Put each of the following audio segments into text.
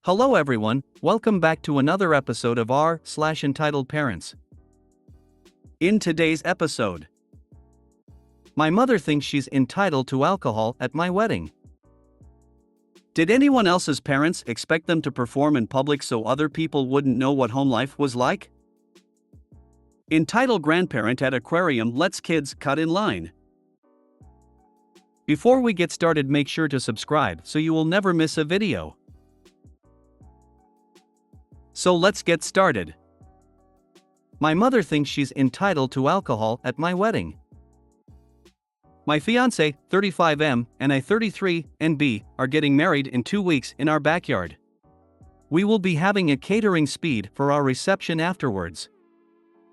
Hello everyone, welcome back to another episode of r/Entitled Parents. In today's episode, my mother thinks she's entitled to alcohol at my wedding. Did anyone else's parents expect them to perform in public so other people wouldn't know what home life was like? Entitled grandparent at aquarium lets kids cut in line. Before we get started, make sure to subscribe so you will never miss a video. So let's get started. My mother thinks she's entitled to alcohol at my wedding. My fiancé, 35M, and I, 33NB, are getting married in 2 weeks in our backyard. We will be having a catering speed for our reception afterwards.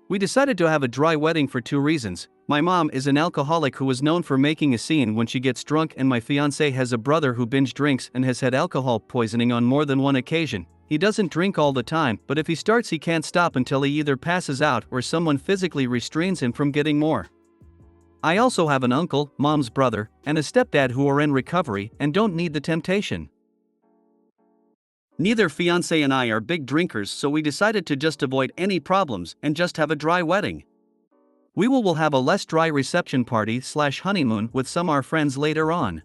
We decided to have a dry wedding for 2 reasons. My mom is an alcoholic who is known for making a scene when she gets drunk, and my fiancé has a brother who binge drinks and has had alcohol poisoning on more than one occasion. He doesn't drink all the time, but if he starts he can't stop until he either passes out or someone physically restrains him from getting more. I also have an uncle, mom's brother, and a stepdad who are in recovery and don't need the temptation. Neither fiancé and I are big drinkers, so we decided to just avoid any problems and just have a dry wedding. We will have a less dry reception party/honeymoon with some our friends later on.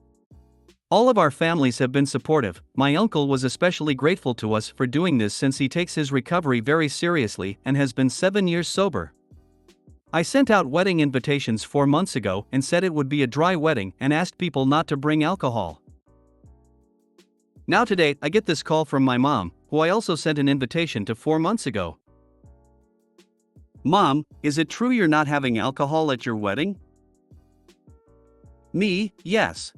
All of our families have been supportive. My uncle was especially grateful to us for doing this since he takes his recovery very seriously and has been 7 years sober. I sent out wedding invitations 4 months ago and said it would be a dry wedding and asked people not to bring alcohol. Now today, I get this call from my mom, who I also sent an invitation to 4 months ago. Mom, is it true you're not having alcohol at your wedding? Me, yes.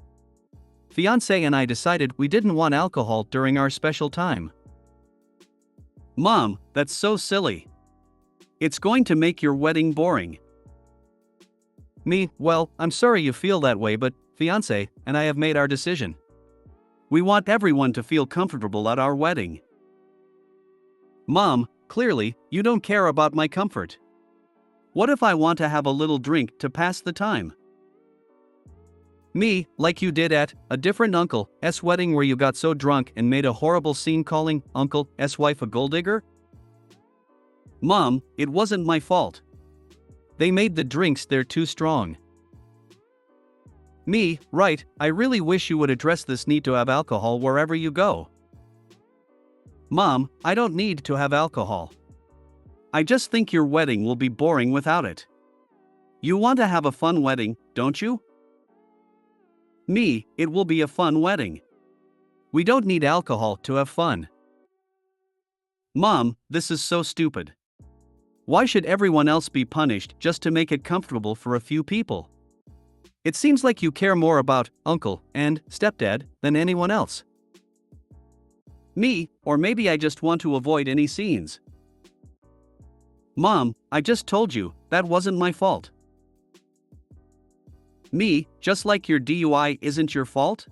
Fiancé and I decided we didn't want alcohol during our special time. Mom, that's so silly. It's going to make your wedding boring. Me, well, I'm sorry you feel that way, but fiancé and I have made our decision. We want everyone to feel comfortable at our wedding. Mom, clearly, you don't care about my comfort. What if I want to have a little drink to pass the time? Me, like you did at a different uncle's wedding where you got so drunk and made a horrible scene calling uncle's wife a gold digger? Mom, it wasn't my fault. They made the drinks there too strong. Me, right, I really wish you would address this need to have alcohol wherever you go. Mom, I don't need to have alcohol. I just think your wedding will be boring without it. You want to have a fun wedding, don't you? Me, it will be a fun wedding. We don't need alcohol to have fun. Mom, this is so stupid. Why should everyone else be punished just to make it comfortable for a few people? It seems like you care more about uncle and stepdad than anyone else. Me, or maybe I just want to avoid any scenes. Mom, I just told you, that wasn't my fault. Me, just like your DUI isn't your fault?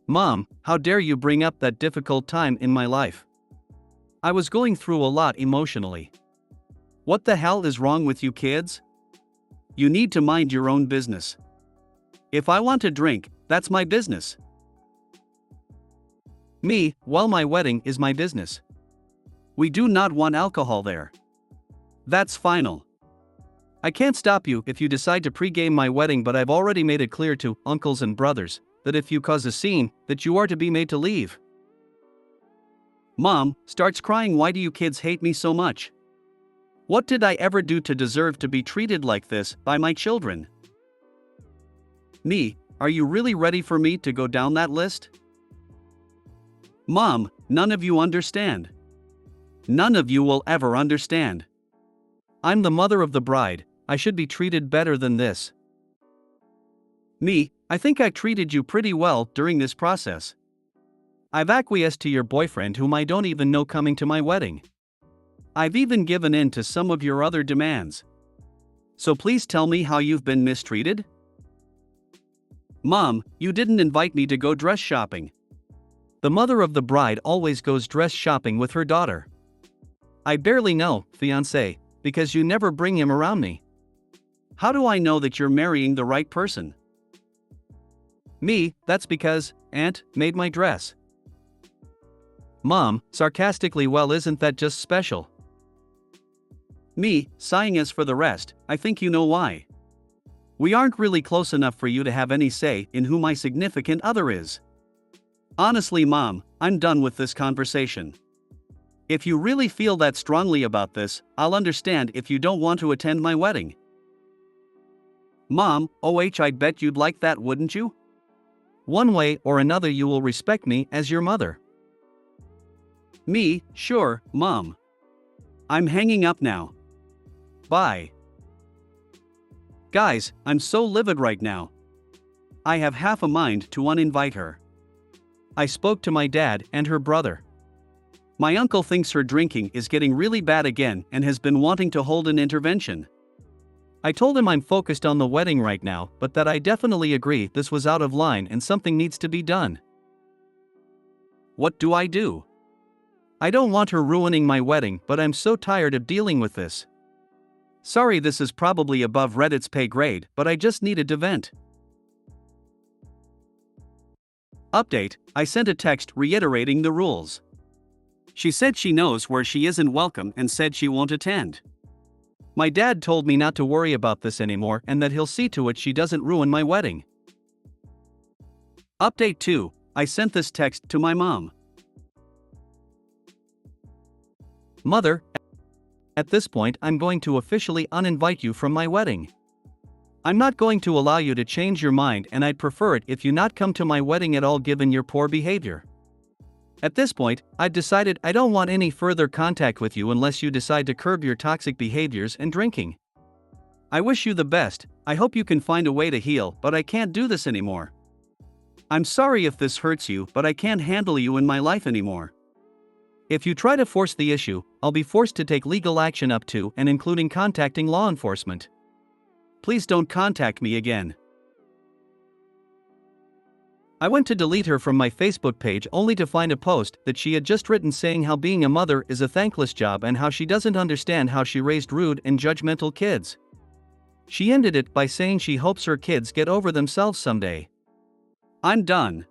Mom, how dare you bring up that difficult time in my life? I was going through a lot emotionally. What the hell is wrong with you kids? You need to mind your own business. If I want to drink, that's my business. Me, well, my wedding is my business. We do not want alcohol there. That's final. I can't stop you if you decide to pregame my wedding, but I've already made it clear to uncles and brothers that if you cause a scene, that you are to be made to leave. Mom starts crying. Why do you kids hate me so much? What did I ever do to deserve to be treated like this by my children? Me, are you really ready for me to go down that list? Mom, none of you understand. None of you will ever understand. I'm the mother of the bride, I should be treated better than this. Me, I think I treated you pretty well during this process. I've acquiesced to your boyfriend, whom I don't even know, coming to my wedding. I've even given in to some of your other demands. So please tell me how you've been mistreated? Mom, you didn't invite me to go dress shopping. The mother of the bride always goes dress shopping with her daughter. I barely know, fiancé, because you never bring him around me. How do I know that you're marrying the right person? Me, that's because Aunt made my dress. Mom, sarcastically, well, isn't that just special? Me, sighing, as for the rest, I think you know why. We aren't really close enough for you to have any say in who my significant other is. Honestly, Mom, I'm done with this conversation. If you really feel that strongly about this, I'll understand if you don't want to attend my wedding. Mom, I'd bet you'd like that, wouldn't you? One way or another you will respect me as your mother. Me, sure, Mom. I'm hanging up now. Bye. Guys, I'm so livid right now. I have half a mind to uninvite her. I spoke to my dad and her brother. My uncle thinks her drinking is getting really bad again and has been wanting to hold an intervention. I told him I'm focused on the wedding right now, but that I definitely agree this was out of line and something needs to be done. What do I do? I don't want her ruining my wedding, but I'm so tired of dealing with this. Sorry, this is probably above Reddit's pay grade, but I just needed to vent. Update: I sent a text reiterating the rules. She said she knows where she isn't welcome and said she won't attend. My dad told me not to worry about this anymore and that he'll see to it she doesn't ruin my wedding. Update 2: I sent this text to my mom. Mother, at this point I'm going to officially uninvite you from my wedding. I'm not going to allow you to change your mind, and I'd prefer it if you not come to my wedding at all given your poor behavior. At this point, I've decided I don't want any further contact with you unless you decide to curb your toxic behaviors and drinking. I wish you the best, I hope you can find a way to heal, but I can't do this anymore. I'm sorry if this hurts you, but I can't handle you in my life anymore. If you try to force the issue, I'll be forced to take legal action up to and including contacting law enforcement. Please don't contact me again. I went to delete her from my Facebook page only to find a post that she had just written saying how being a mother is a thankless job and how she doesn't understand how she raised rude and judgmental kids. She ended it by saying she hopes her kids get over themselves someday. I'm done.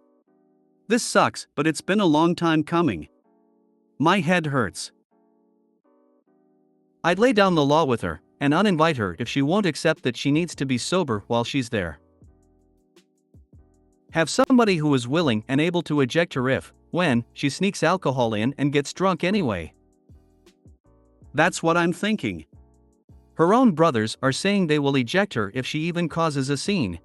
This sucks, but it's been a long time coming. My head hurts. I'd lay down the law with her and uninvite her if she won't accept that she needs to be sober while she's there. Have somebody who is willing and able to eject her if, when, she sneaks alcohol in and gets drunk anyway. That's what I'm thinking. Her own brothers are saying they will eject her if she even causes a scene.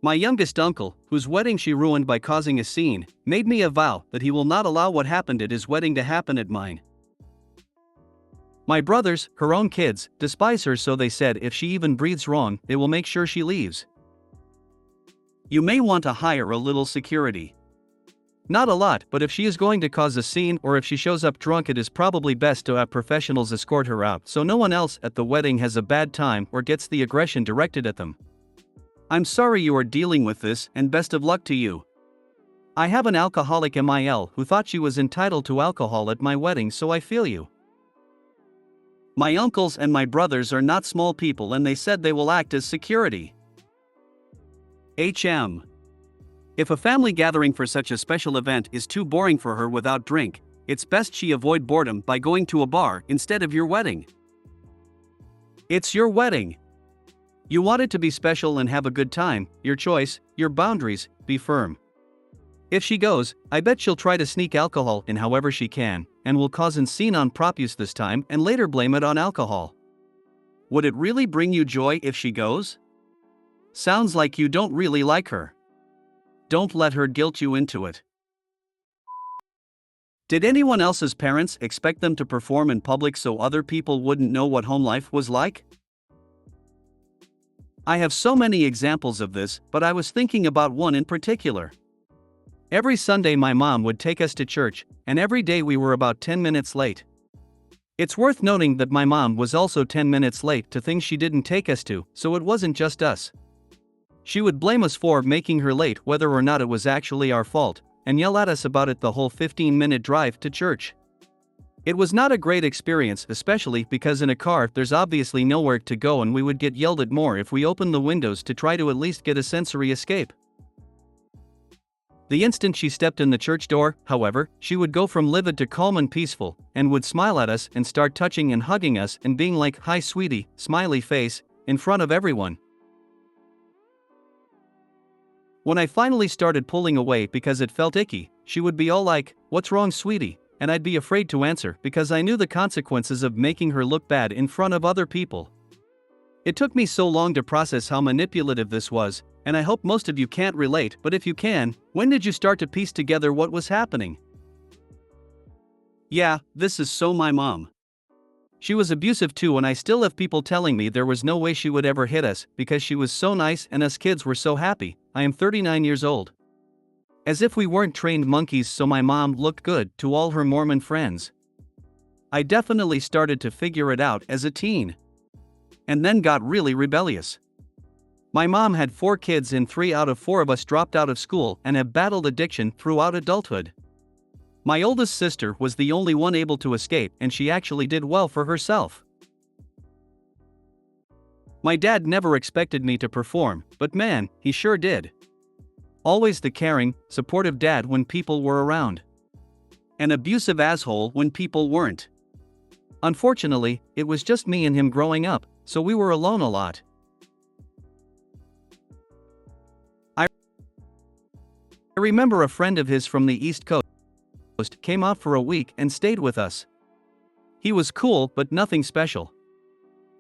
My youngest uncle, whose wedding she ruined by causing a scene, made me a vow that he will not allow what happened at his wedding to happen at mine. My brothers, her own kids, despise her, so they said if she even breathes wrong, they will make sure she leaves. You may want to hire a little security. Not a lot, but if she is going to cause a scene or if she shows up drunk, it is probably best to have professionals escort her out so no one else at the wedding has a bad time or gets the aggression directed at them. I'm sorry you are dealing with this, and best of luck to you. I have an alcoholic MIL who thought she was entitled to alcohol at my wedding, so I feel you. My uncles and my brothers are not small people and they said they will act as security. HM. If a family gathering for such a special event is too boring for her without drink, it's best she avoid boredom by going to a bar instead of your wedding. It's your wedding. You want it to be special and have a good time, your choice, your boundaries, be firm. If she goes, I bet she'll try to sneak alcohol in however she can, and will cause an scene on propuse this time and later blame it on alcohol. Would it really bring you joy if she goes? Sounds like you don't really like her. Don't let her guilt you into it. Did anyone else's parents expect them to perform in public so other people wouldn't know what home life was like? I have so many examples of this, but I was thinking about one in particular. Every Sunday my mom would take us to church, and every day we were about 10 minutes late. It's worth noting that my mom was also 10 minutes late to things she didn't take us to, so it wasn't just us. She would blame us for making her late whether or not it was actually our fault, and yell at us about it the whole 15-minute drive to church. It was not a great experience, especially because in a car there's obviously nowhere to go and we would get yelled at more if we opened the windows to try to at least get a sensory escape. The instant she stepped in the church door, however, she would go from livid to calm and peaceful, and would smile at us and start touching and hugging us and being like, "Hi sweetie," smiley face, in front of everyone. When I finally started pulling away because it felt icky, she would be all like, "What's wrong sweetie?" And I'd be afraid to answer because I knew the consequences of making her look bad in front of other people. It took me so long to process how manipulative this was, and I hope most of you can't relate, but if you can, when did you start to piece together what was happening? Yeah, this is so my mom. She was abusive too, and I still have people telling me there was no way she would ever hit us because she was so nice and us kids were so happy. I am 39 years old. As if we weren't trained monkeys, so my mom looked good to all her Mormon friends. I definitely started to figure it out as a teen. And then got really rebellious. My mom had 4 kids and 3 out of 4 of us dropped out of school and have battled addiction throughout adulthood. My oldest sister was the only one able to escape, and she actually did well for herself. My dad never expected me to perform, but man, he sure did. Always the caring, supportive dad when people were around. An abusive asshole when people weren't. Unfortunately, it was just me and him growing up, so we were alone a lot. I remember a friend of his from the East Coast came out for a week and stayed with us. He was cool but nothing special.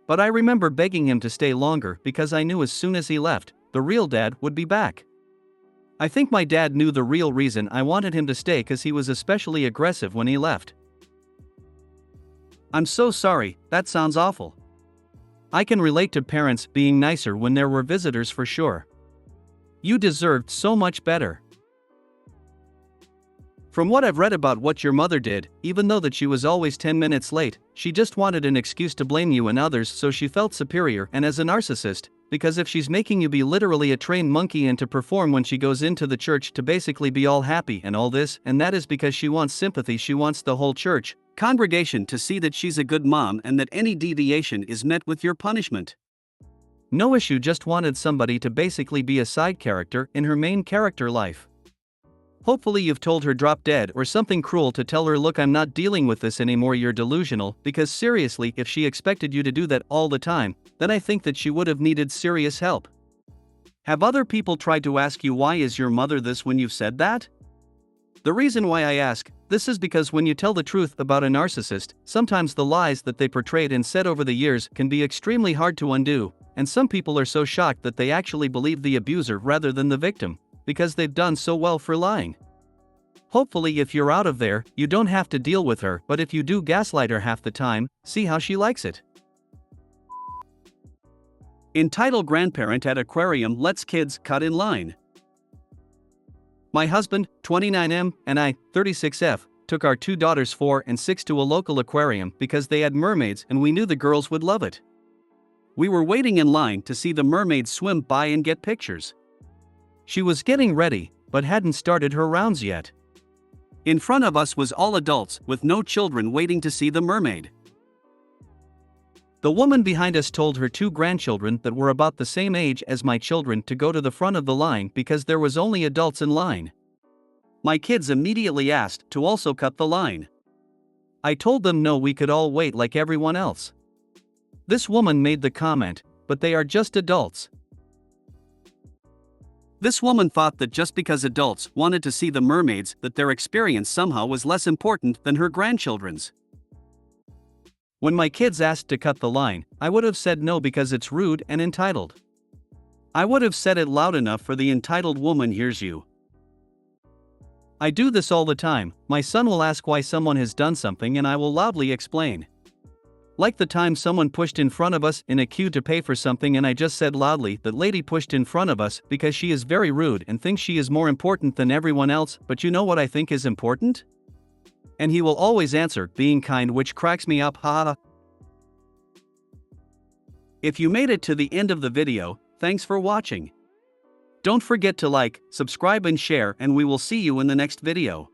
But I remember begging him to stay longer because I knew as soon as he left, the real dad would be back. I think my dad knew the real reason I wanted him to stay because he was especially aggressive when he left. I'm so sorry, that sounds awful. I can relate to parents being nicer when there were visitors for sure. You deserved so much better. From what I've read about what your mother did, even though that she was always 10 minutes late, she just wanted an excuse to blame you and others, so she felt superior and as a narcissist, because if she's making you be literally a trained monkey and to perform when she goes into the church to basically be all happy and all this, and that is because she wants sympathy, she wants the whole church congregation to see that she's a good mom and that any deviation is met with your punishment. No issue, just wanted somebody to basically be a side character in her main character life. Hopefully you've told her drop dead or something cruel to tell her, look, I'm not dealing with this anymore, you're delusional, because seriously, if she expected you to do that all the time, then I think that she would have needed serious help. Have other people tried to ask you why is your mother this when you've said that? The reason why I ask this is because when you tell the truth about a narcissist, sometimes the lies that they portrayed and said over the years can be extremely hard to undo, and some people are so shocked that they actually believe the abuser rather than the victim, because they've done so well for lying. Hopefully if you're out of there, you don't have to deal with her, but if you do, gaslight her half the time, see how she likes it. Entitled grandparent at aquarium lets kids cut in line. My husband, 29M, and I, 36F, took our 2 daughters 4 and 6 to a local aquarium because they had mermaids and we knew the girls would love it. We were waiting in line to see the mermaids swim by and get pictures. She was getting ready, but hadn't started her rounds yet. In front of us was all adults with no children waiting to see the mermaid. The woman behind us told her 2 grandchildren that were about the same age as my children to go to the front of the line because there was only adults in line. My kids immediately asked to also cut the line. I told them no, we could all wait like everyone else. This woman made the comment, but they are just adults. This woman thought that just because adults wanted to see the mermaids, that their experience somehow was less important than her grandchildren's. When my kids asked to cut the line, I would have said no because it's rude and entitled. I would have said it loud enough for the entitled woman hears you. I do this all the time. My son will ask why someone has done something and I will loudly explain. Like the time someone pushed in front of us in a queue to pay for something and I just said loudly, that lady pushed in front of us because she is very rude and thinks she is more important than everyone else, but you know what I think is important? And he will always answer, being kind, which cracks me up, haha. If you made it to the end of the video, thanks for watching. Don't forget to like, subscribe and share, and we will see you in the next video.